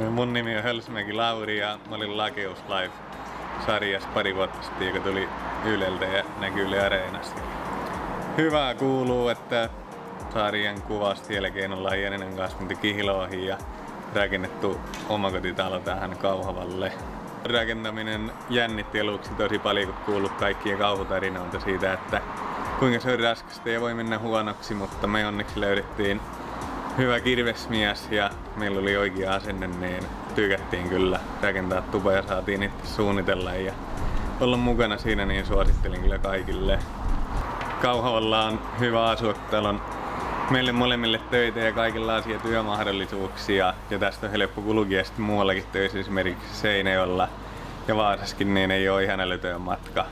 Mun nimi on Hölsmäki Lauri ja mä olin Lakeus Live-sarjassa pari vuotta sitten, joka tuli Yleltä ja näkyy Yle Areenassa. Hyvää kuuluu, että sarjan kuvausten jälkeen ollaan Janinen kanssa menty Kihloihin ja rakennettu omakotitalo tähän Kauhavalle. Rakentaminen jännitti aluksi tosi paljon, kun kuullut kaikkia kauhutarinoita siitä, että kuinka se on raskasta ja voi mennä huonoksi, mutta me onneksi löydettiin hyvä kirvesmies ja meillä oli oikea asenne, niin tykättiin kyllä rakentaa tupa ja saatiin itse suunnitella ja olla mukana siinä, niin suosittelin kyllä kaikille. Kauhavalla on hyvä asua, täällä on meille molemmille töitä ja kaikenlaisia työmahdollisuuksia ja tästä on helppo kulkea sitten muuallakin töissä, esimerkiksi Seinäjoella ja Vaasassakin, niin ei ole ihan älytön matka.